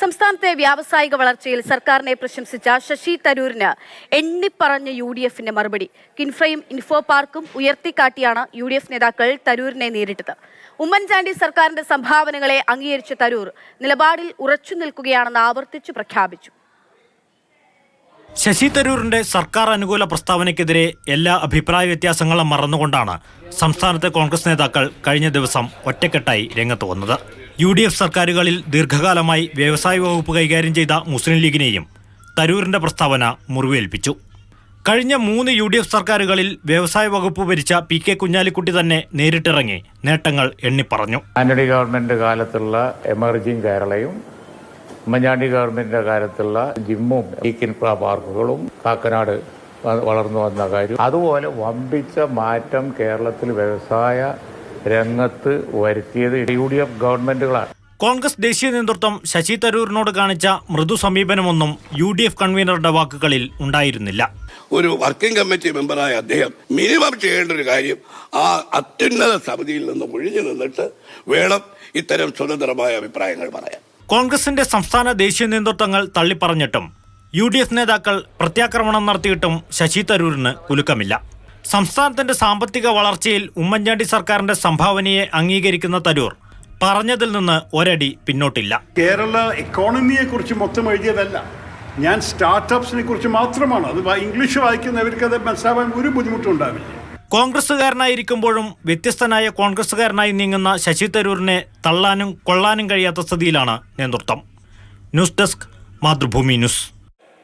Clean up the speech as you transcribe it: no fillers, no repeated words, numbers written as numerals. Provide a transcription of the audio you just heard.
സംസ്ഥാനത്തെ വ്യാവസായിക വളർച്ചയിൽ സർക്കാരിനെ പ്രശംസിച്ച ശശി തരൂരിന് എണ്ണിപ്പറഞ്ഞ UDFന്റെ മറുപടി. കിൻഫ്രയും ഇൻഫോ പാർക്കും ഉയർത്തിക്കാട്ടിയാണ് UDF നേതാക്കൾ തരൂരിനെ നേരിട്ടത്. ഉമ്മൻചാണ്ടി സർക്കാരിന്റെ സംഭാവനകളെ അംഗീകരിച്ച തരൂർ നിലപാടിൽ ഉറച്ചു നിൽക്കുകയാണെന്ന് ആവർത്തിച്ചു പ്രഖ്യാപിച്ചു. ശശി തരൂരിന്റെ സർക്കാർ അനുകൂല പ്രസ്താവനയ്ക്കെതിരെ എല്ലാ അഭിപ്രായ വ്യത്യാസങ്ങളും മറന്നുകൊണ്ടാണ് സംസ്ഥാനത്തെ കോൺഗ്രസ് നേതാക്കൾ കഴിഞ്ഞ ദിവസം ഒറ്റക്കെട്ടായി രംഗത്ത് വന്നത്. UDF സർക്കാരുകളിൽ ദീർഘകാലമായി വ്യവസായ വകുപ്പ് കൈകാര്യം ചെയ്ത മുസ്ലിം ലീഗിനെയും തരൂരിന്റെ പ്രസ്താവന മുറിവേൽപ്പിച്ചു. കഴിഞ്ഞ 3 UDF സർക്കാരുകളിൽ വ്യവസായ വകുപ്പ് ഭരിച്ച PK കുഞ്ഞാലിക്കുട്ടി തന്നെ നേരിട്ടിറങ്ങി നേട്ടങ്ങൾ എണ്ണിപ്പറഞ്ഞു. ആന്റണി ഗവൺമെന്റ് കാലത്തുള്ള എമർജിംഗ് കേരളയും ഉമ്മൻചാണ്ടി ഗവൺമെന്റിന്റെ കാലത്തുള്ള ജിമ്മും ഇൻഫ്രാ പാർക്കുകളും കാക്കനാട് വളർന്നു വന്ന കാര്യം, അതുപോലെ വമ്പിച്ച മാറ്റം കേരളത്തിൽ വ്യവസായ രംഗത്ത് വരുത്തിയത് UDF ഗവൺമെന്റുകളാണ്. കോൺഗ്രസ് ദേശീയ നേതൃത്വം ശശി തരൂരിനോട് കാണിച്ച മൃദു സമീപനമൊന്നും UDF കൺവീനറുടെ വാക്കുകളിൽ ഉണ്ടായിരുന്നില്ല. ഒരു വർക്കിംഗ് കമ്മിറ്റി മെമ്പറായ അദ്ദേഹം മിനിമം ചെയ്യേണ്ട ഒരു കാര്യം ആ അത്യുന്നത സമിതിയിൽ നിന്ന് ഒഴിഞ്ഞു നിന്നിട്ട് വേണം ഇത്തരം സ്വതന്ത്രമായ അഭിപ്രായങ്ങൾ പറയാൻ. കോൺഗ്രസിന്റെ സംസ്ഥാന ദേശീയ നേതൃത്വങ്ങൾ തള്ളിപ്പറഞ്ഞിട്ടും UDF നേതാക്കൾ പ്രത്യാക്രമണം നടത്തിയിട്ടും ശശി തരൂരിന് കുലുക്കമില്ല. സംസ്ഥാനത്തിന്റെ സാമ്പത്തിക വളർച്ചയിൽ ഉമ്മൻചാണ്ടി സർക്കാരിന്റെ സംഭാവനയെ അംഗീകരിക്കുന്ന തരൂർ പറഞ്ഞതിൽ നിന്ന് ഒരടി പിന്നോട്ടില്ല. കേരള എക്കോണമിയെ കുറിച്ച് മൊത്തം എഴുതിയതല്ല, ഞാൻ സ്റ്റാർട്ടപ്സിനെ കുറിച്ച് മാത്രമാണ്. അത് ഇംഗ്ലീഷ് വായിക്കുന്നവർക്ക് അത് മനസ്സിലാവാൻ ഒരു ബുദ്ധിമുട്ടുണ്ടാവില്ല. കോൺഗ്രസുകാരനായിരിക്കുമ്പോഴും വ്യത്യസ്തനായ കോൺഗ്രസുകാരനായി നീങ്ങുന്ന ശശി തരൂരിനെ തള്ളാനും കൊള്ളാനും കഴിയാത്ത സ്ഥിതിയിലാണ് നേതൃത്വം. News desk, Mathrubhumi news.